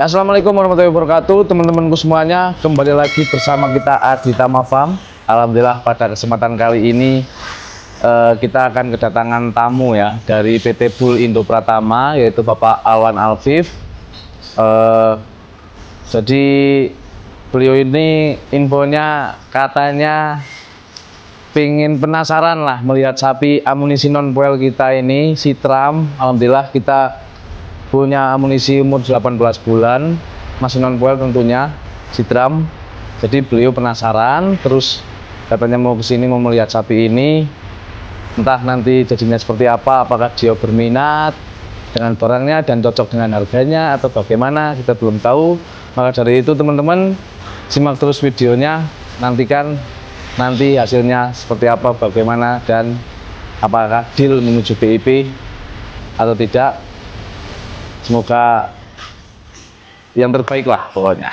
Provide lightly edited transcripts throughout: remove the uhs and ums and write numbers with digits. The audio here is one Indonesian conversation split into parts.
Assalamualaikum warahmatullahi wabarakatuh, teman-temanku semuanya. Kembali lagi bersama kita Adi Tama Farm. Alhamdulillah pada kesempatan kali ini kita akan kedatangan tamu ya dari PT Bull Indo Pratama, yaitu Bapak Alwan Alfif. Jadi beliau ini infonya katanya pingin penasaran lah melihat sapi amunisi non poil kita ini, Sitram. Alhamdulillah kita punya amunisi umur 18 bulan, masih non poil tentunya, Sitram. Jadi beliau penasaran, terus katanya mau kesini mau melihat sapi ini, entah nanti jadinya seperti apa, apakah dia berminat dengan barangnya dan cocok dengan harganya atau bagaimana, kita belum tahu. Maka dari itu teman-teman simak terus videonya, nantikan nanti hasilnya seperti apa, bagaimana, dan apakah deal menuju BIP atau tidak. Semoga yang terbaik lah pokoknya.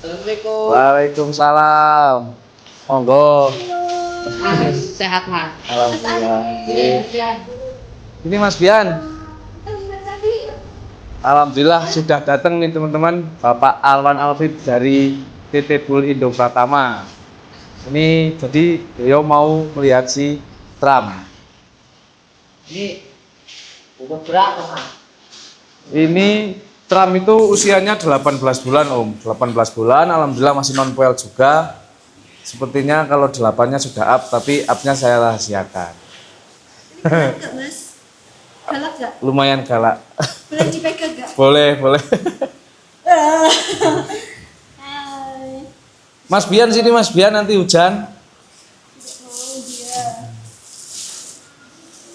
Assalamualaikum. Waalaikumsalam. Monggo. Sehat mas. Alhamdulillah. Iya. Ini Mas Bian. Alhamdulillah sudah datang nih teman-teman, Bapak Alwan Alfif dari PT Bull Indo Pratama. Ini jadi beliau mau melihat si Tram. Ini umur berapa mas? Ini Tram itu usianya 18 bulan Om. 18 bulan, alhamdulillah masih non poil juga. Sepertinya kalau 8-nya sudah up, tapi up-nya saya rahasiakan. Galak gak mas? Galak gak? Lumayan galak. Boleh dipegang gak? Boleh, boleh. Hai. Mas Bian sini, Mas Bian, nanti hujan. Oh dia.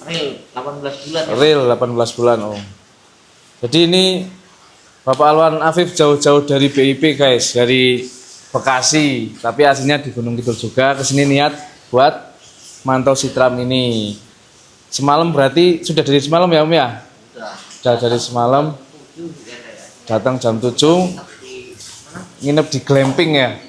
Real 18 bulan ya? Real 18 bulan Om. Jadi ini Bapak Alwan Alfif jauh-jauh dari BIP guys, dari Bekasi, tapi aslinya di Gunung Kidul juga. Kesini niat buat mantau si Tram ini. Semalam berarti sudah dari semalam ya Om ya? Sudah dari semalam. Datang jam 7, nginep di glamping ya.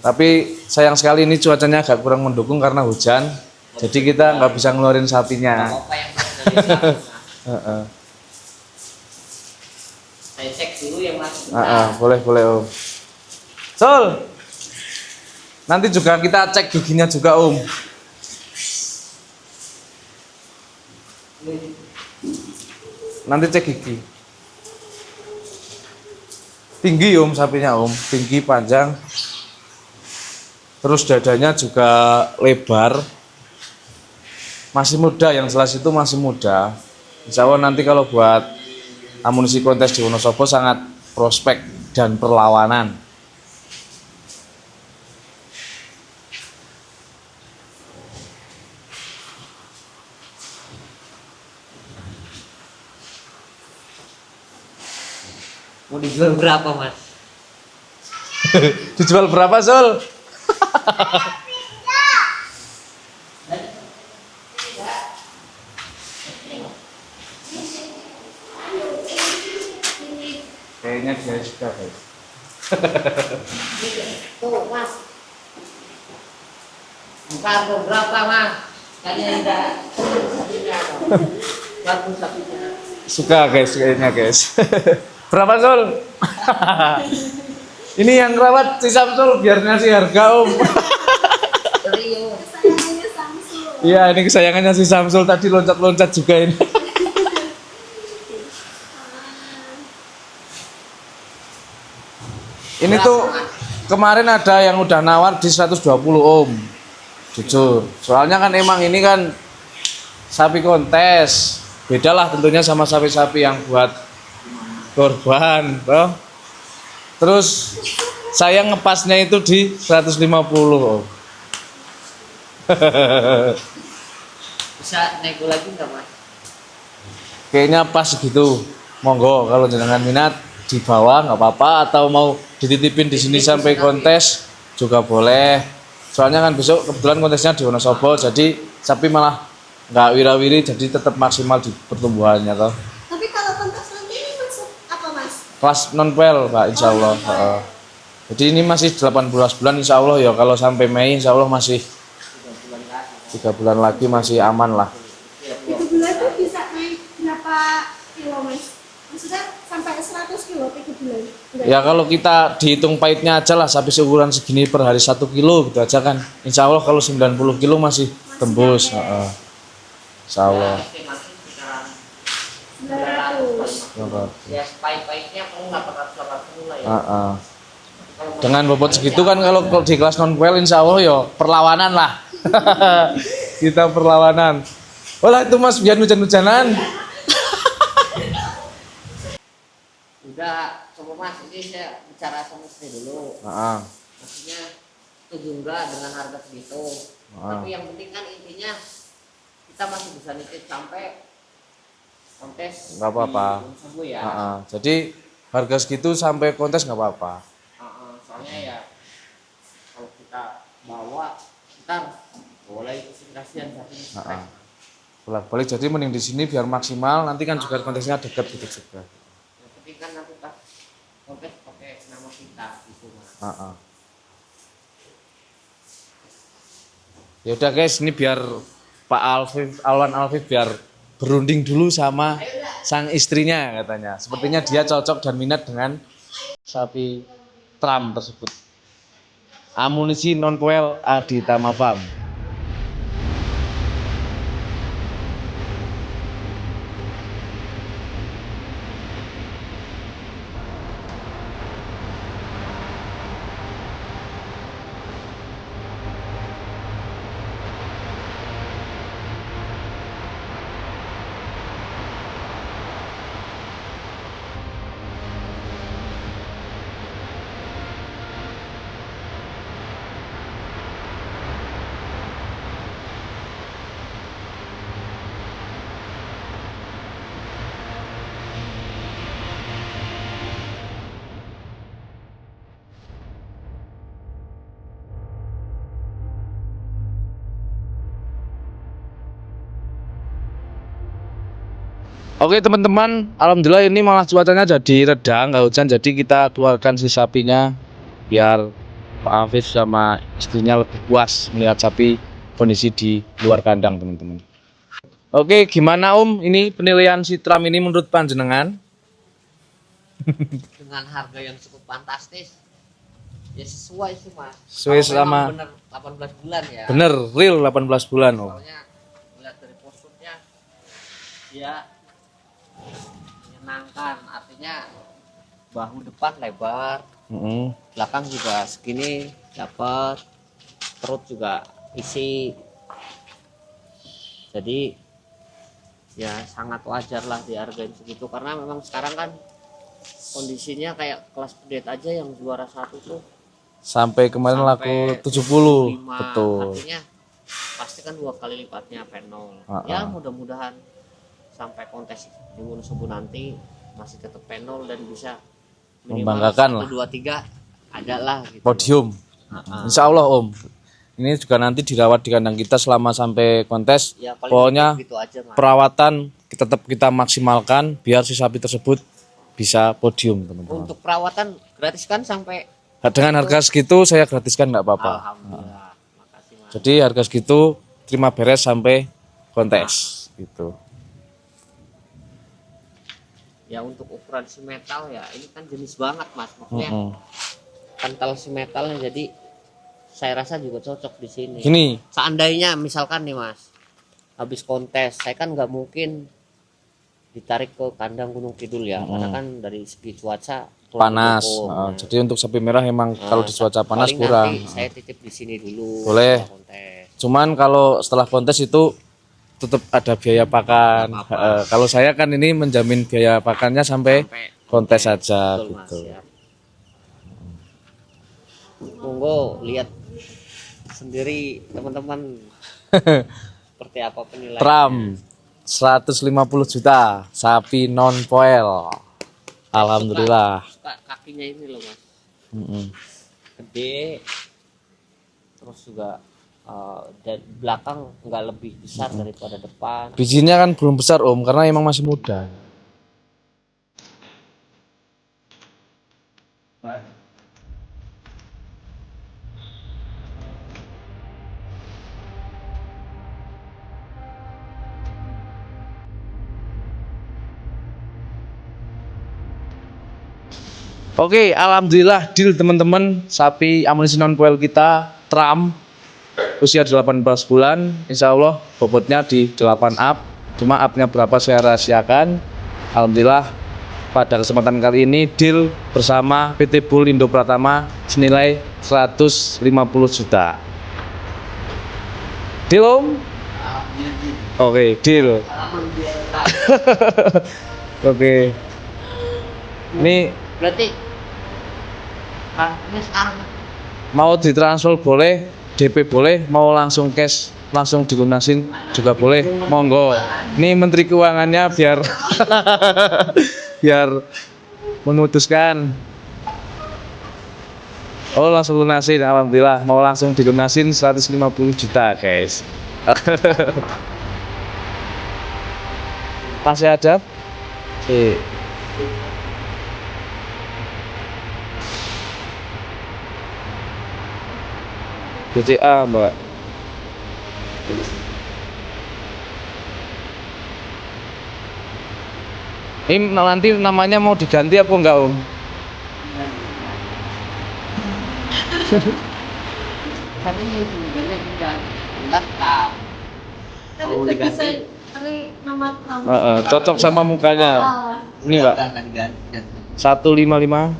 Tapi sayang sekali ini cuacanya agak kurang mendukung karena hujan. Jadi kita nggak bisa ngeluarin sapinya. Apa yang dari sana? Saya cek dulu ya mas. Boleh Om. Sol, nanti juga kita cek giginya juga Om. Nanti cek gigi. Tinggi Om sapinya Om, tinggi panjang. Terus dadanya juga lebar. Masih muda, yang jelas itu masih muda. Insya Allah nanti kalau buat amunisi kontes di Wonosobo sangat prospek dan perlawanan. Mau dijual berapa mas? Dijual berapa Sol? Kayaknya dia suka guys. Tuh mas. Bukan berapa mas? Kayaknya tidak. Bagus sapinya. Suka guys kayaknya guys. Berapa Sol? Ini yang rawat si Samsul biar ngasih harga Om. Serius. Kesayangannya Samsul. Iya ini kesayangannya si Samsul tadi loncat-loncat juga ini. Ini tuh kemarin ada yang udah nawar di 120 Om. Jujur. Soalnya kan emang ini kan sapi kontes. Bedalah tentunya sama sapi-sapi yang buat korban, bro. Terus Saya ngepasnya itu di 150 Om. Bisa nego lagi nggak mas? Kayaknya pas gitu. Monggo kalau jenengan minat di bawah nggak apa-apa, atau mau dititipin di sini sampai kontes juga boleh. Soalnya kan besok kebetulan kontesnya di Wonosobo, jadi sapi malah nggak wirawiri, jadi tetap maksimal di pertumbuhannya toh. Tapi kalau kontes nanti ini masuk apa mas? Kelas non pel Pak, insya Allah. Heeh. Jadi ini masih 18 bulan insya Allah ya, kalau sampai Mei insya Allah masih 3 bulan lagi masih aman lah. 3 bulan tuh bisa naik berapa kilo mas? Maksudnya sampai 100 kilo 3 bulan? Enggak. Ya kalau kita dihitung pahitnya aja lah, sapi seukuran segini per hari 1 kilo gitu aja kan. Insya Allah kalau 90 kilo masih tembus. Heeh. Insya Allah. Masih sekarang 900. ya pahit-pahitnya kamu 880 lah ya. Heeh. Dengan bobot segitu kan kalau di kelas non kuel insya Allah ya perlawanan lah. Kita perlawanan. Olah itu mas biar hujan-hujanan. Udah coba mas, ini saya bicara sama istri dulu. Heeh. Maksudnya setuju enggak dengan harga segitu. Tapi yang penting kan intinya kita masih bisa nitip sampai kontes. Nggak apa-apa. di Wonosobo ya. Heeh. Jadi harga segitu sampai kontes nggak apa-apa. Soalnya ya kalau kita bawa ntar boleh kasihan tapi Heeh. Bolak-balik, jadi mending di sini biar maksimal, nanti kan juga kontesnya dekat gitu juga. yang penting kan nanti pas kontes pakai nama kita gitu mas. Heeh. Ya udah guys, ini biar Pak Alwan Alfif biar berunding dulu sama sang istrinya katanya. Sepertinya dia cocok dan minat dengan sapi Tram tersebut. Amunisi non poel Aditama Farm. Oke teman-teman, alhamdulillah ini malah cuacanya jadi reda, nggak hujan, jadi kita keluarkan si sapinya biar Pak Afif sama istrinya lebih puas melihat sapi kondisi di luar kandang teman-teman. Oke, gimana Om? Ini penilaian si Tram ini menurut panjenengan? Dengan harga yang cukup fantastis ya sesuai sih mas. Sesuai Kalau memang sama- bener 18 bulan ya. Bener, real 18 bulan Om. Soalnya melihat dari posturnya dia menyenangkan, artinya bahu depan lebar, Mm-mm. belakang juga segini dapat, perut juga isi, jadi ya sangat wajar lah dihargain segitu, karena memang sekarang kan kondisinya kayak kelas pedet aja yang juara satu tuh Sampai kemarin sampai laku 70, 75. betul. Artinya pasti kan 2 kali lipatnya P0. Ah, Ya ah. mudah-mudahan sampai kontes di Wonosobo nanti masih tetap P0 dan bisa minimal Membanggakan 1, lah. 2, 3 ada lah gitu. Podium. Insya Allah Om. Ini juga nanti dirawat di kandang kita selama sampai kontes. Ya paling Pokoknya gitu aja mas. perawatan tetap kita maksimalkan biar si sapi tersebut bisa podium teman-teman. Untuk perawatan gratis kan sampai. Dengan harga segitu saya gratiskan nggak apa-apa. Alhamdulillah. Makasih mas. Jadi harga segitu terima beres sampai kontes gitu. Ya untuk ukuran si metal ya ini kan jenis banget mas. Maksudnya Mm-mm. kental si metalnya, jadi saya rasa juga cocok di sini. Gini, Seandainya misalkan nih mas, habis kontes, saya kan nggak mungkin ditarik ke kandang Gunung Kidul ya, karena kan dari segi cuaca kurang panas. mendukung. Nah, jadi untuk sapi merah emang kalau di cuaca panas paling kurang. nanti saya titip di sini dulu. Boleh. setelah kontes. Cuman kalau setelah kontes itu tetap ada biaya pakan. Apa-apa. Kalau saya kan ini menjamin biaya pakannya sampai kontes saja Betul, Mas, gitu. ya. Monggo lihat sendiri teman-teman seperti apa penilaian. Tram 150 juta, sapi non poel. Alhamdulillah. Kakinya ini loh mas, Mm-mm. gede, terus juga dan belakang nggak lebih besar daripada depan. Bijinya kan belum besar om, karena emang masih muda. Oke, alhamdulillah deal teman-teman. Sapi amunisi non poel kita Tram usia 18 bulan. Insya Allah bobotnya di 8 up. Cuma upnya berapa saya rahasiakan. Alhamdulillah pada kesempatan kali ini deal bersama PT Bull Indo Pratama senilai 150 juta. Deal om? Oke, deal. Oke. Ini Berarti ini sekarang mau ditransfer boleh, DP boleh, mau langsung cash langsung dilunasin juga boleh, monggo. Ini Menteri Keuangannya biar biar memutuskan. Oh langsung lunasin, alhamdulillah mau langsung dilunasin 150 juta guys. Masih ada? BCA mbak. Ini nanti namanya mau diganti apa enggak om? tapi ini sebenarnya enggak tahu. Tapi Oh, bisa diganti. cari nama Cocok sama mukanya. Ini mbak. 155.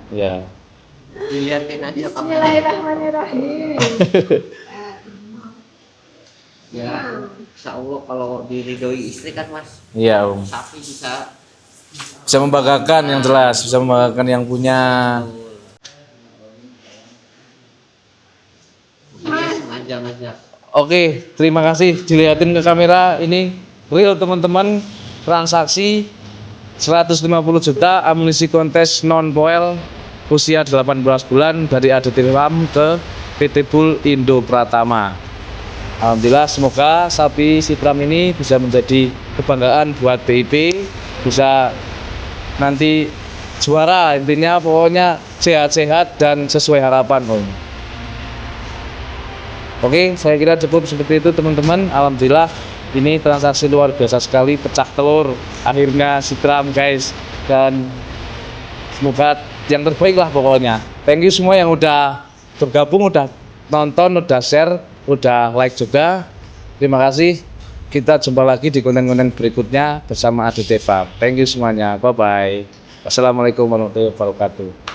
Ya. Dilihatin aja kamu. Bismillahirrahmanirrahim. Ya, insya Allah kalau diridhoi istri kan mas, Iya om. sapi bisa Bisa membanggakan yang jelas, bisa membanggakan yang punya. sengaja ngajak. Oke, terima kasih dilihatin ke kamera. Ini real teman-teman, transaksi 150 juta amunisi kontes non poel usia 18 bulan dari ADT Ram ke PT Bull Indo Pratama. Alhamdulillah semoga sapi Sitram ini bisa menjadi kebanggaan buat BIP, bisa nanti juara, intinya pokoknya sehat-sehat dan sesuai harapan om. Oke, saya kira cukup seperti itu teman-teman. Alhamdulillah ini transaksi luar biasa sekali, pecah telur akhirnya Sitram guys, dan semoga yang terbaik lah pokoknya. Thank you semua yang udah bergabung, udah nonton, udah share, udah like juga. Terima kasih. Kita jumpa lagi di konten-konten berikutnya bersama ADT Farm. Thank you semuanya. Bye bye. Wassalamualaikum warahmatullahi wabarakatuh.